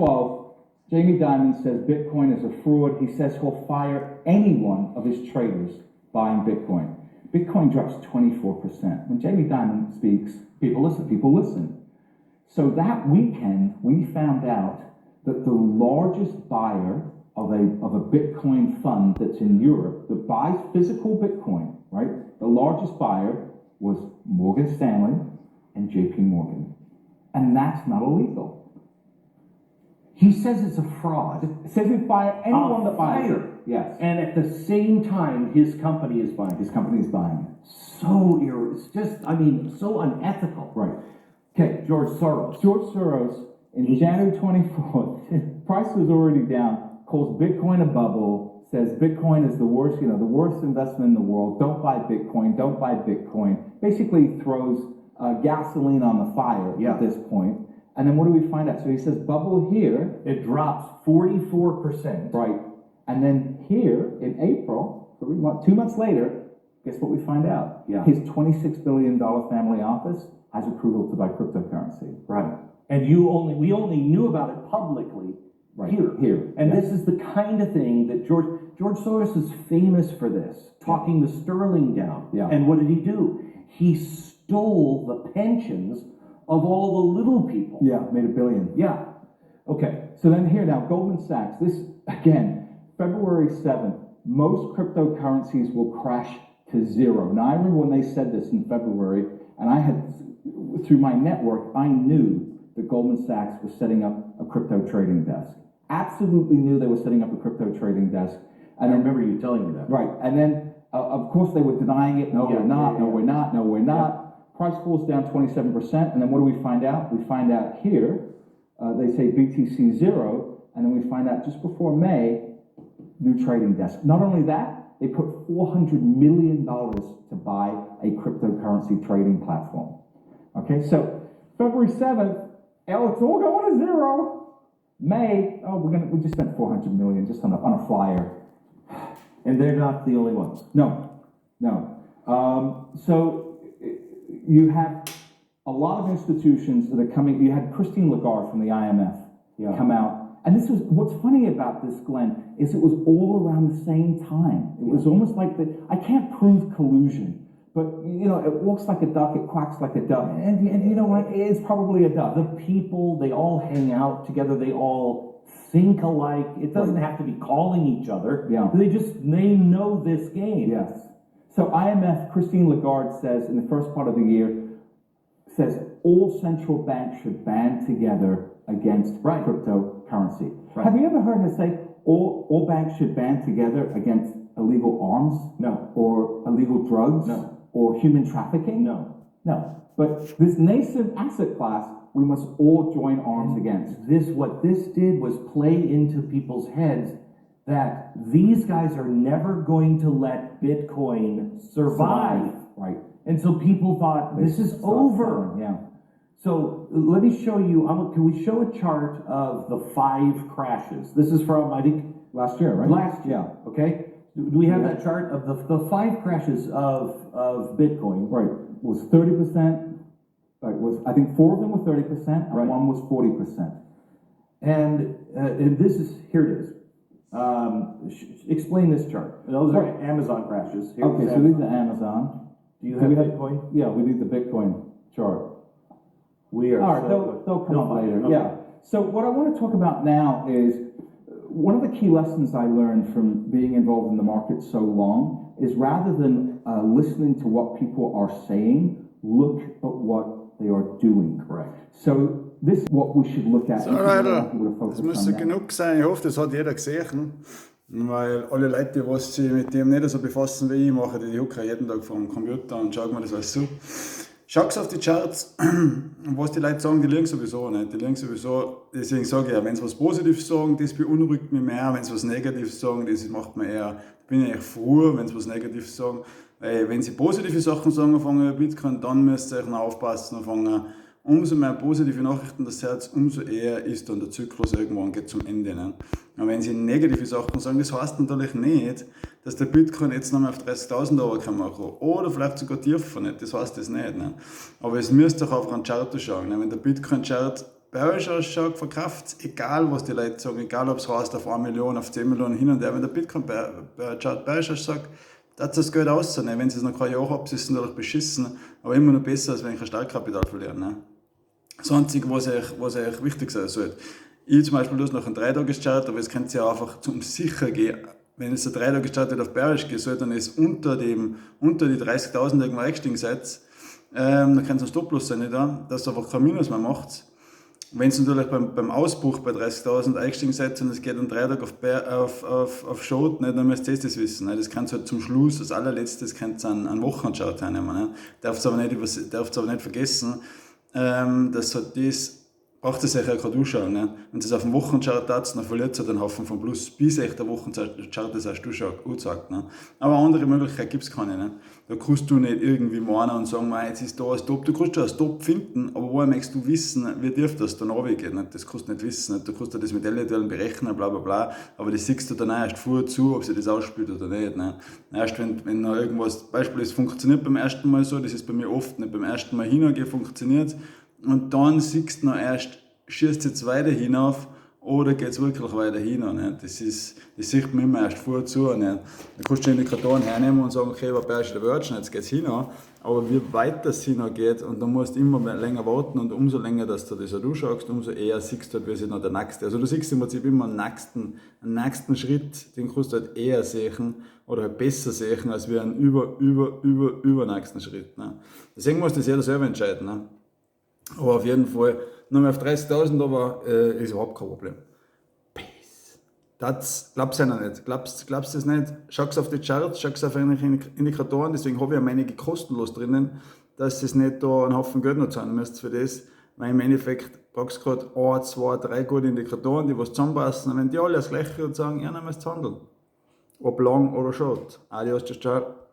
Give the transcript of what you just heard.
12, Jamie Dimon says Bitcoin is a fraud. He says he'll fire any one of his traders buying Bitcoin. Bitcoin drops 24%. When Jamie Dimon speaks, people listen. So that weekend, we found out that the largest buyer of a Bitcoin fund that's in Europe that buys physical Bitcoin, right? The largest buyer was Morgan Stanley and JP Morgan. And that's not illegal. He says it's a fraud. It says he'd fire anyone that buys it. Yes. And at the same time, his company is buying. His company is buying it. It's just, so unethical. Right. Okay, George Soros. George Soros, in January 24th, price was already down, calls Bitcoin a bubble, says Bitcoin is the worst, the worst investment in the world. Don't buy Bitcoin. Don't buy Bitcoin. Basically throws gasoline on the fire at this point. And then what do we find out? So he says bubble here. It drops 44%. Right. And then here in April, 2 months later, guess what we find out? Yeah. His $26 billion family office has approval to buy cryptocurrency. Right. And we only knew about it publicly here. And this is the kind of thing that George Soros is famous for this, talking the sterling down. Yeah. And what did he do? He stole the pensions of all the little people. Yeah, made $1 billion. Yeah. Okay, so then here now, Goldman Sachs, this, again, February 7th, most cryptocurrencies will crash to zero. Now, I remember when they said this in February, and I had, through my network, I knew that Goldman Sachs was setting up a crypto trading desk. Absolutely knew they were setting up a crypto trading desk. And I remember you telling me that. Right, and then, of course, they were denying it. No, we're not. No, we're not. No, we're not. Price falls down 27%, and then what do we find out? We find out here, they say BTC 0, and then we find out just before May, new trading desk. Not only that, they put $400 million to buy a cryptocurrency trading platform. Okay, so February 7th, it's all going to zero. May, we just spent $400 million just on a flyer. And they're not the only ones. No. So you have a lot of institutions that are coming. You had Christine Lagarde from the IMF come out. And this was, what's funny about this, Glenn, is it was all around the same time. It was almost like I can't prove collusion, but it walks like a duck, it quacks like a duck. And you know what? It is probably a duck. The people, they all hang out together, they all think alike. It doesn't have to be calling each other. Yeah. They know this game. Yes. So IMF, Christine Lagarde says in the first part of the year, says all central banks should band together against cryptocurrency. Right. Have you ever heard her say all banks should band together against illegal arms? No. Or illegal drugs? No. Or human trafficking? No. But this nascent asset class, we must all join arms against. What this did was play into people's heads that these guys are never going to let Bitcoin survive. Right. And so people thought, this is over. Yeah. So let me show you, can we show a chart of the 5 crashes? This is from, I think, last year, right? Last year, okay? Do we have that chart of the 5 crashes of Bitcoin? Right. It was 30%. Right. I think 4 of them were 30%, and 1 was 40%. And this is, here it is. Explain this chart. Those are Amazon crashes. Okay, so these are Amazon. Do you have Bitcoin? Yeah, we need the Bitcoin chart. We are. All right, they'll come up later. Okay. Yeah. So what I want to talk about now is one of the key lessons I learned from being involved in the market so long is rather than listening to what people are saying, look at what they are doing. Correct. So this is what we should look at. So Leute, das müsste genug sein. Ich hoffe, das hat jeder gesehen. Weil alle Leute, die sich mit dem nicht so befassen wie ich, machen die hocken jeden Tag vor dem Computer und schauen mir das alles zu. Schaut auf die Charts, was die Leute sagen, die liegen sowieso nicht. Die liegen sowieso, deswegen sage ich ja, wenn sie was Positives sagen, das beunruhigt mich mehr. Wenn sie was Negatives sagen, das macht mir eher, bin ich echt froh, wenn sie was Negatives sagen. Weil wenn sie positive Sachen sagen, anfangen Bitcoin, dann müsst ihr euch noch aufpassen, anfangen. Umso mehr positive Nachrichten das Herz, umso eher ist dann der Zyklus irgendwann geht zum Ende. Ne? Und wenn sie negative Sachen sagen, das heißt natürlich nicht, dass der Bitcoin jetzt nochmal auf 30.000 Euro kann machen oder vielleicht sogar tiefer nicht, das heißt das nicht. Ne? Aber es müsst ihr auch auf einen Chart schauen. Ne? Wenn der Bitcoin-Chart bergisch ausschaut, verkauft es, egal was die Leute sagen, egal ob es heißt auf 1 Million, auf 10 Millionen hin und her, wenn der Bitcoin-Chart bergisch ausschaut, das das Geld auszunehmen. Wenn sie es noch kein Jahr haben, ist es natürlich beschissen, aber immer noch besser, als wenn ich ein Startkapital verliere. Ne? Das Einzige, was euch wichtig sein sollte. Ich zum Beispiel noch einen 3-Tages-Chart, aber es könnt ihr einfach zum sicher gehen. Wenn es ein 3-Tages-Chart auf bergisch geht, dann ist unter die 30.000 irgendwo eingestiegen seid, dann kann es ein Stop-Loss sein, nicht da, dass ihr einfach kein Minus mehr macht. Wenn es natürlich beim Ausbruch bei 30.000 eingestiegen seid und es geht an 3 Tage auf Short, nicht, dann müsst ihr das wissen. Nicht? Das könnt ihr halt zum Schluss, als allerletztes, könnt ihr einen Wochenchart hernehmen. Nicht? Darfst aber nicht vergessen, dass halt das braucht es euch ja gerade anschauen. Ne? Wenn es auf dem Wochenchart hat, dann verliert es einen Haufen von Plus, bis echt der Wochenchart das erst anzeigt. Ne? Aber eine andere Möglichkeit gibt es keine. Ne? Da kannst du nicht irgendwie meinen und sagen, jetzt ist da ein Stop. Du kannst schon ein Stop finden, aber woher möchtest du wissen, wie tief das dann runtergeht? Ne? Das kannst du nicht wissen. Ne? Du kannst das mit Modellen berechnen, bla bla bla, aber das siehst du dann erst vorher zu, ob sich das ausspielt oder nicht. Ne? Erst wenn noch irgendwas, Beispiel, es funktioniert beim ersten Mal so, das ist bei mir oft nicht, beim ersten Mal hingehen funktioniert. Und dann siehst du noch erst, schießt jetzt weiter hinauf oder geht es wirklich weiter hin. Nicht? Das sieht man immer erst vorher zu. Nicht? Da kannst du Indikatoren hernehmen und sagen, okay, war bergisch der Wörtchen, jetzt geht es hin. Aber wie weit das hingeht, und dann musst du immer länger warten und umso länger, dass du das anschaust, umso eher siehst du halt, wie sich noch der nächste. Also du siehst im Prinzip immer einen nächsten Schritt, den kannst du halt eher sehen oder halt besser sehen, als wie einen übernächsten Schritt. Ne? Deswegen muss das jeder selber entscheiden. Ne? Aber auf jeden Fall, nochmal auf 30.000, aber ist überhaupt kein Problem. Peace. Das glaubst du ja noch nicht. Glaubst du das nicht? Schau auf die Charts, schau auf irgendwelche Indikatoren, deswegen habe ich ja einige kostenlos drinnen, dass es nicht da einen Haufen Geld noch zahlen müsst für das, weil im Endeffekt brauchst du gerade 1, 2, 3 gute Indikatoren, die was zusammenpassen, und wenn die alle das Gleiche sagen, ja, dann müsst ihr handeln. Ob lang oder short. Adios, ciao.